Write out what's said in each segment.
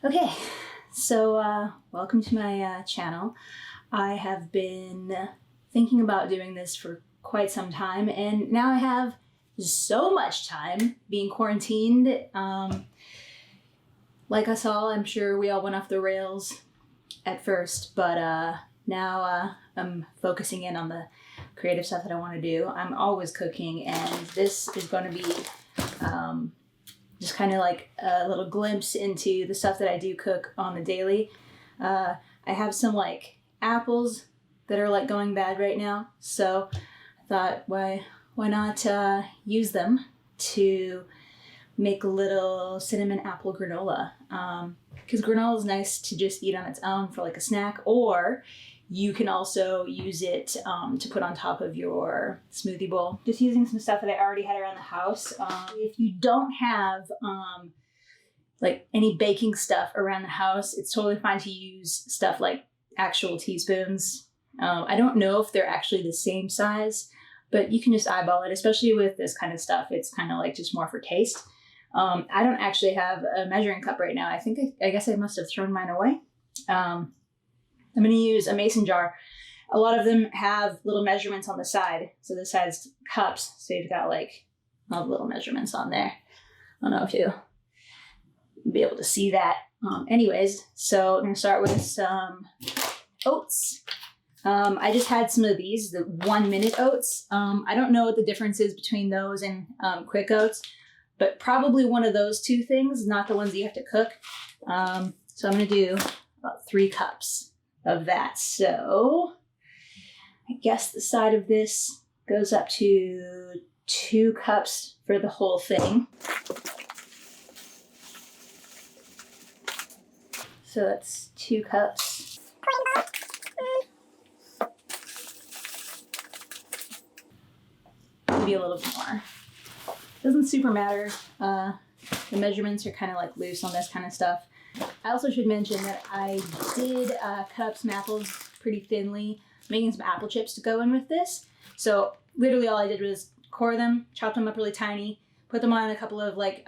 Okay, so welcome to my channel. I have been thinking about doing this for quite some time, and now I have so much time being quarantined. Like us all, I'm sure we all went off the rails at first, but now I'm focusing in on the creative stuff that I want to do. I'm always cooking, and this is going to be just kind of like a little glimpse into the stuff that I do cook on the daily. I have some like apples that are like going bad right now, so I thought why not use them to make a little cinnamon apple granola, because granola is nice to just eat on its own for like a snack, or you can also use it to put on top of your smoothie bowl. Just using some stuff that I already had around the house. If you don't have like any baking stuff around the house, it's totally fine to use stuff like actual teaspoons. I don't know if they're actually the same size, but you can just eyeball it, especially with this kind of stuff. It's kind of like just more for taste. I don't actually have a measuring cup right now. I guess I must have thrown mine away. I'm going to use a mason jar. A lot of them have little measurements on the side. So this has cups. So you've got like all the little measurements on there. I don't know if you'll be able to see that. Anyways, so I'm going to start with some oats. I just had some of these, the 1 minute oats. I don't know what the difference is between those and quick oats, but probably one of those two things, not the ones that you have to cook. So I'm going to do about 3 cups of that. So I guess the side of this goes up to 2 cups for the whole thing. So that's 2 cups. Maybe a little bit more. Doesn't super matter. The measurements are kind of like loose on this kind of stuff. I also should mention that I did cut up some apples pretty thinly, making some apple chips to go in with this. So literally all I did was core them, chop them up really tiny, put them on a couple of like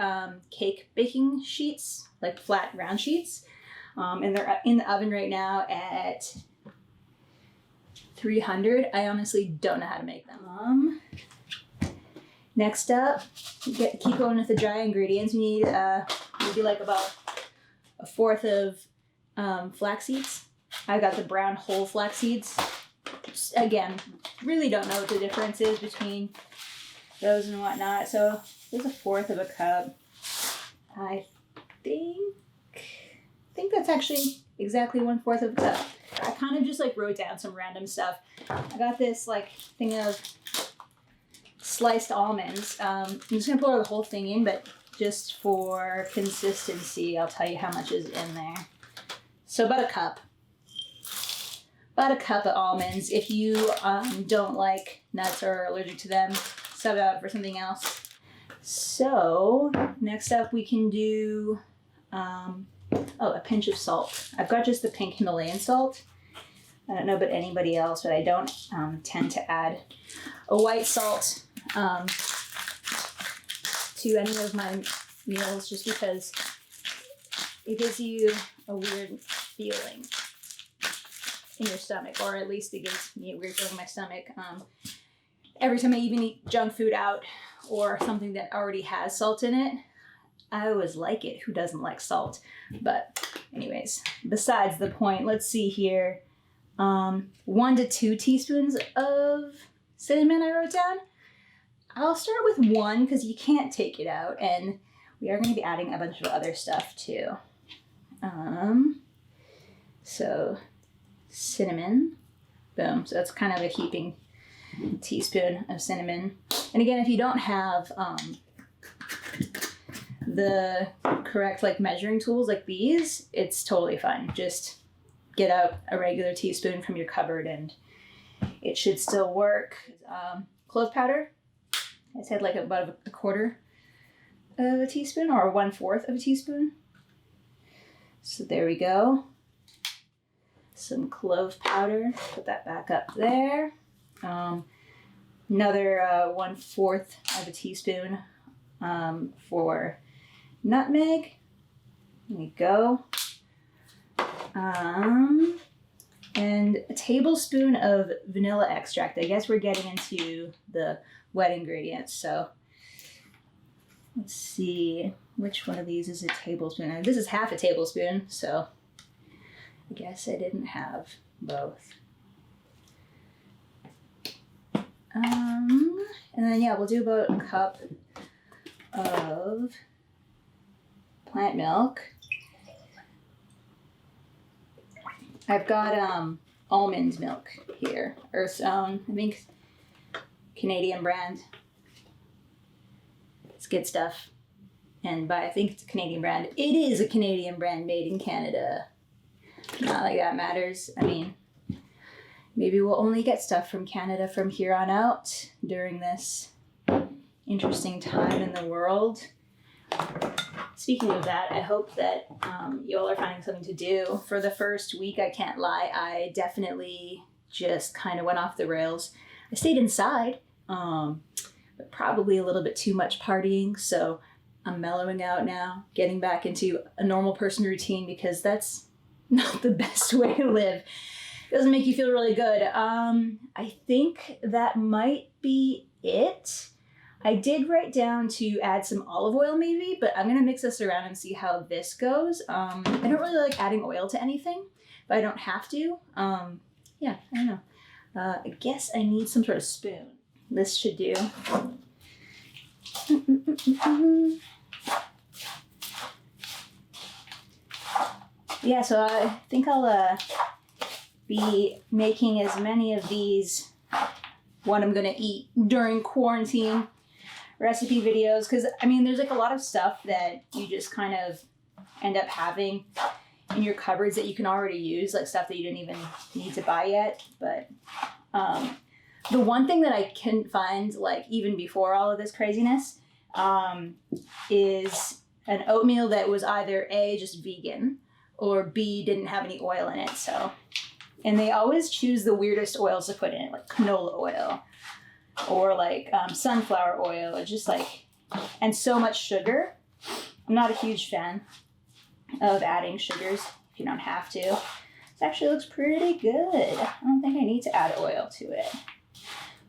cake baking sheets, like flat round sheets. And they're in the oven right now at 300. I honestly don't know how to make them. Next up, keep going with the dry ingredients. You need maybe like about 1/4 of flax seeds. I got the brown whole flax seeds. Again, really don't know what the difference is between those and whatnot. So there's 1/4 of a cup. I think that's actually exactly 1/4 of a cup. I kind of just like wrote down some random stuff. I got this like thing of sliced almonds. I'm just gonna pour the whole thing in, but just for consistency, I'll tell you how much is in there. So about a cup. About a cup of almonds. If you don't like nuts or are allergic to them, sub it out for something else. So next up we can do a pinch of salt. I've got just the pink Himalayan salt. I don't know about anybody else, but I don't tend to add a white salt to any of my meals, just because it gives you a weird feeling in your stomach, or at least it gives me a weird feeling in my stomach. Every time I even eat junk food out or something that already has salt in it, I always like it. Who doesn't like salt? But anyways, besides the point, let's see here. 1 to 2 teaspoons of cinnamon I wrote down. I'll start with 1 because you can't take it out, and we are going to be adding a bunch of other stuff too. So cinnamon, boom. So that's kind of a heaping teaspoon of cinnamon. And again, if you don't have the correct like measuring tools like these, it's totally fine. Just get out a regular teaspoon from your cupboard and it should still work. Clove powder. I said like about 1/4 of a teaspoon, or 1/4 of a teaspoon. So there we go. Some clove powder. Put that back up there. Another 1/4 of a teaspoon for nutmeg. There we go. And a tablespoon of vanilla extract. I guess we're getting into the wet ingredients, so let's see, which one of these is a tablespoon? This is half a tablespoon, so I guess I didn't have both. And then yeah, we'll do about a cup of plant milk. I've got almond milk here, Earth's Own, I think Canadian brand. It's good stuff. And I think it's a Canadian brand. It is a Canadian brand made in Canada. Not like that matters. I mean, maybe we'll only get stuff from Canada from here on out during this interesting time in the world. Speaking of that, I hope that you all are finding something to do. For the first week, I can't lie, I definitely just kind of went off the rails. I stayed inside, but probably a little bit too much partying, so I'm mellowing out now, getting back into a normal person routine because that's not the best way to live. It doesn't make you feel really good. I think that might be it. I did write down to add some olive oil maybe, but I'm gonna mix this around and see how this goes. I don't really like adding oil to anything, but I don't have to. Yeah, I don't know. I guess I need some sort of spoon. This should do. Yeah, so I think I'll be making as many of these what I'm gonna eat during quarantine recipe videos, because I mean there's like a lot of stuff that you just kind of end up having in your cupboards that you can already use, like stuff that you didn't even need to buy yet. But the one thing that I couldn't find, like even before all of this craziness, is an oatmeal that was either A, just vegan, or B, didn't have any oil in it. So, and they always choose the weirdest oils to put in it, like canola oil or like sunflower oil, or just like, and so much sugar. I'm not a huge fan of adding sugars if you don't have to. This actually looks pretty good. I don't think I need to add oil to it,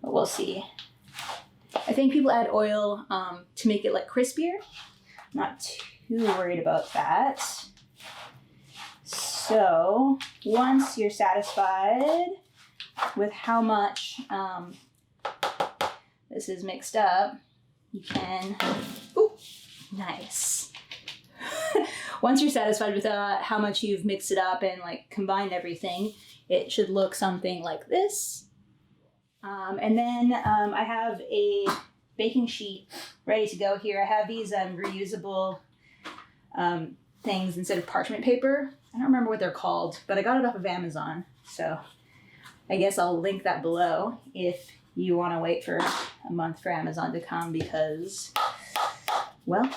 but we'll see. I think people add oil to make it like crispier. I'm not too worried about that. So once you're satisfied with how much this is mixed up, you can, ooh, nice. Once you're satisfied with how much you've mixed it up and like combined everything, it should look something like this. And then I have a baking sheet ready to go here. I have these reusable things instead of parchment paper. I don't remember what they're called, but I got it off of Amazon. So I guess I'll link that below if you want to wait for a month for Amazon to come, because, well,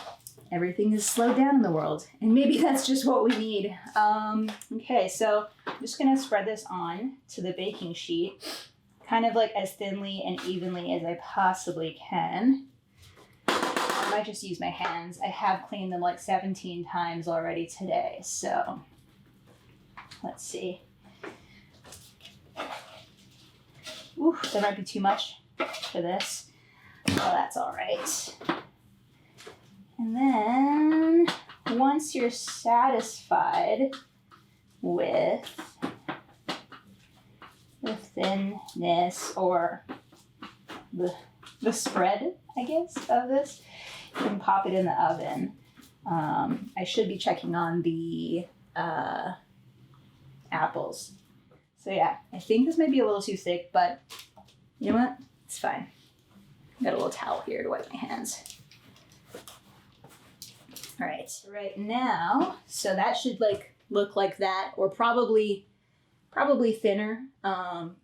everything is slowed down in the world, and maybe that's just what we need. Okay, so I'm just gonna spread this on to the baking sheet, kind of like as thinly and evenly as I possibly can. I might just use my hands. I have cleaned them like 17 times already today, so let's see. Ooh, that might be too much for this. Oh, that's all right. And then once you're satisfied with the thinness or the spread, I guess, of this, you can pop it in the oven. I should be checking on the apples. So yeah, I think this might be a little too thick, but you know what? It's fine. Got a little towel here to wipe my hands. All right now, so that should like look like that, or probably thinner. But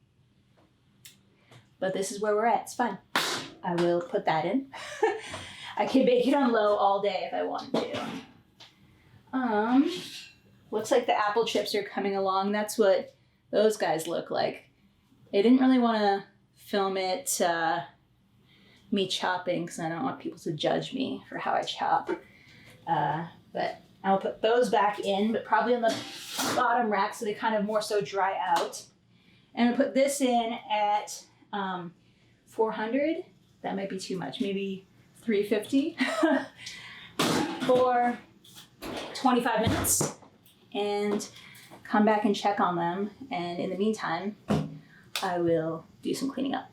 this is where we're at. It's fine. I will put that in. I could bake it on low all day if I wanted to. Looks like the apple chips are coming along. That's what those guys look like. I didn't really want to film it me chopping because I don't want people to judge me for how I chop. But I'll put those back in, but probably on the bottom rack so they kind of more so dry out. And I'll put this in at 400. That might be too much, maybe 350 for 25 minutes and come back and check on them. And in the meantime, I will do some cleaning up.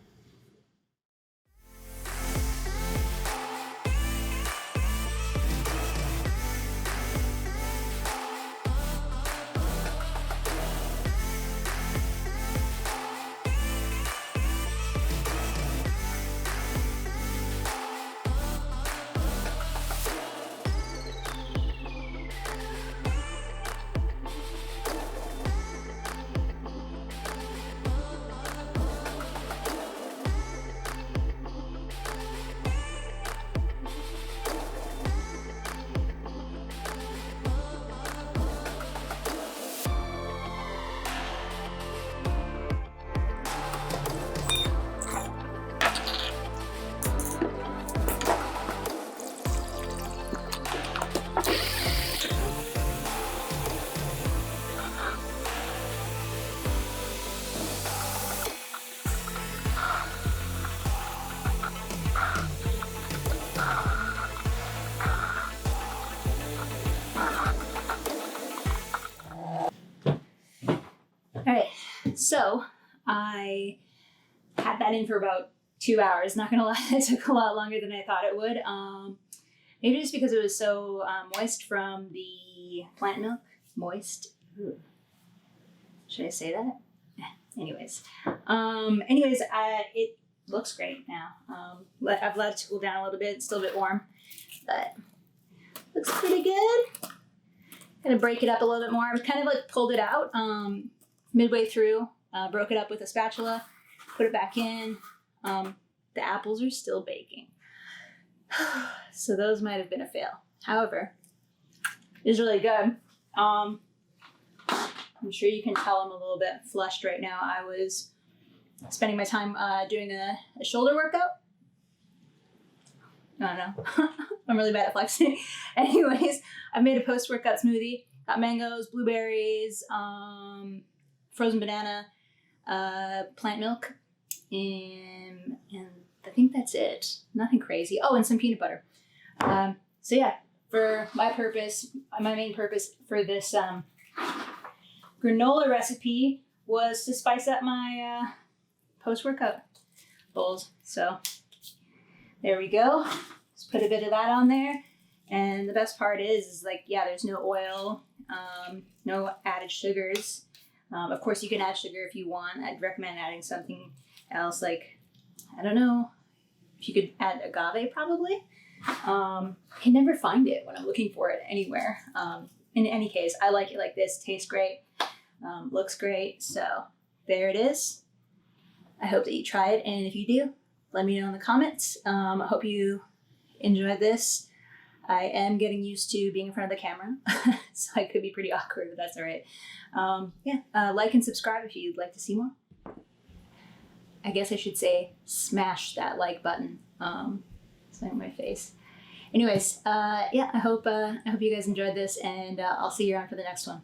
All right, so I had that in for about 2 hours. Not gonna lie, it took a lot longer than I thought it would. Maybe just because it was so moist from the plant milk. Moist. Ooh. Should I say that? Anyways, it looks great now. I've let it cool down a little bit. It's still a bit warm, but looks pretty good. Gonna break it up a little bit more. I kind of like pulled it out midway through, broke it up with a spatula, put it back in. The apples are still baking. So those might have been a fail. However, it's really good. I'm sure you can tell I'm a little bit flushed right now. I was spending my time doing a shoulder workout. I don't know. I'm really bad at flexing. Anyways, I made a post-workout smoothie. Got mangoes, blueberries, frozen banana, plant milk, and I think that's it. Nothing crazy. Oh, and some peanut butter. So yeah, for my purpose, my main purpose for this granola recipe was to spice up my post-workout bowls. So there we go. Just put a bit of that on there. And the best part is like, yeah, there's no oil, no added sugars. Of course, you can add sugar if you want. I'd recommend adding something else, like, I don't know, if you could add agave probably. I can never find it when I'm looking for it anywhere. In any case, I like it like this. Tastes great, looks great. So there it is. I hope that you try it. And if you do, let me know in the comments. I hope you enjoyed this. I am getting used to being in front of the camera, so I could be pretty awkward, but that's all right. Like and subscribe if you'd like to see more. I guess I should say smash that like button. It's like my face. Anyways, I hope you guys enjoyed this, and I'll see you around for the next one.